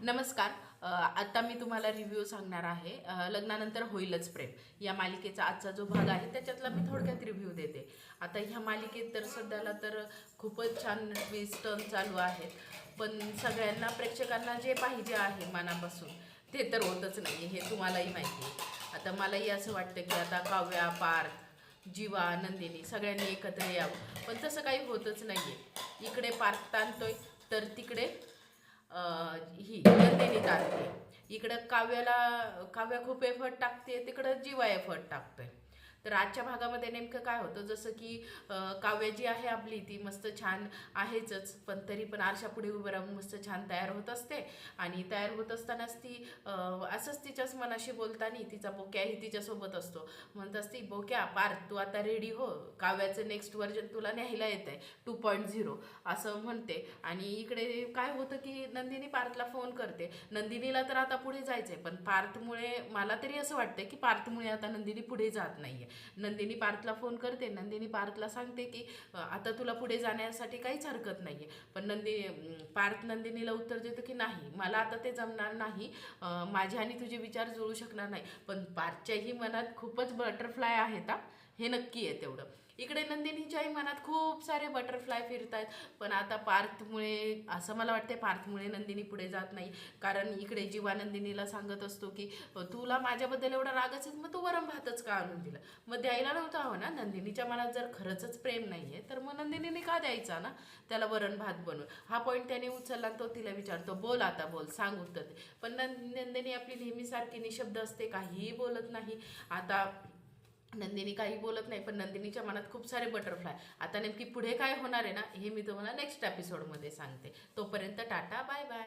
नमस्कार. आता मी तुम्हाला रिव्ह्यू सांगणार आहे. लग्नानंतर होईलच प्रेम या मालिकेचा आजचा जो भाग आहे त्याच्यातला मी थोडक्यात रिव्ह्यू देते. आता ह्या मालिकेत तर सध्याला तर खूपच छान ट्विस्ट टर्न चालू आहेत, पण सगळ्यांना प्रेक्षकांना जे पाहिजे आहे मनापासून ते तर होतच नाही, हे तुम्हालाही माहिती आहे. आता मलाही असं वाटतं की आता काव्या, पार्थ, जीवा, नंदिनी सगळ्यांनी एकत्र यावं, पण तसं काही होतच नाही आहे. इकडे पार्थ ताणतोय तर तिकडे ही नंदिनी टाकते. इकडं काव्या खूप एफर्ट टाकते, तिकडं जीवा एफर्ट टाकतोय. तर आजच्या भागामध्ये नेमकं काय होतं, जसं की काव्या जी आहे आपली ती मस्त छान आहेच, पण तरी पण आरशापुढे उभं राहून मस्त छान तयार होत असते. आणि तयार होत असतानाच ती असंच तिच्याच मनाशी बोलताना तिचा बोक्याही तिच्यासोबत असतो. म्हणत असती, बोक्या पार्थ तू आता रेडी हो, काव्याचं नेक्स्ट व्हर्जन तुला न्यायला येत आहे 2.0 असं म्हणते. आणि इकडे काय होतं की नंदिनी पार्थला फोन करते. नंदिनीला तर आता पुढे जायचंय, पण पार्थमुळे मला तरी असं वाटतं की पार्थमुळे आता नंदिनी पुढे जात नाहीये. नंदिनी पार्थला फोन करते. नंदिनी पार्थला सांगते की आता तुला पुढे जाण्यासाठी काहीच हरकत नाहीये. पण पार्थ नंदिनीला उत्तर देतो की नाही, मला आता ते जमणार नाही, माझे आणि तुझे विचार जुळू शकणार नाही. पण पार्थच्याही मनात खूपच बटरफ्लाय आहेत, हे नक्की आहे तेवढं. इकडे नंदिनीच्याही मनात खूप सारे बटरफ्लाय फिरत आहेत, पण आता पार्थमुळे असं मला वाटते, पार्थमुळे नंदिनी पुढे जात नाही. कारण इकडे जीवा नंदिनीला सांगत असतो की तुला माझ्याबद्दल एवढा रागच आहे, मग तू वरम भातच का आणून दिला? मग द्यायला नव्हता हवं ना? नंदिनीच्या मनात जर खरंच प्रेम नाहीये तर मग नंदिनीने का द्यायचा ना त्याला वरण भात बनवून? हा पॉईंट त्याने उचलला, तो तिला विचारतो, बोल आता बोल, सांग उत्तर दे. पण नंदिनी आपली नेहमीसारखी निशब्द असते, काहीही बोलत नाही. आता नंदिनी काही बोलत नाही, पण नंदिनीच्या मनात खूप सारे बटरफ्लाय. आता नेमकी पुढे काय होणार आहे ना, हे मी तुम्हाला नेक्स्ट एपिसोडमध्ये सांगते. तोपर्यंत टाटा, बाय बाय.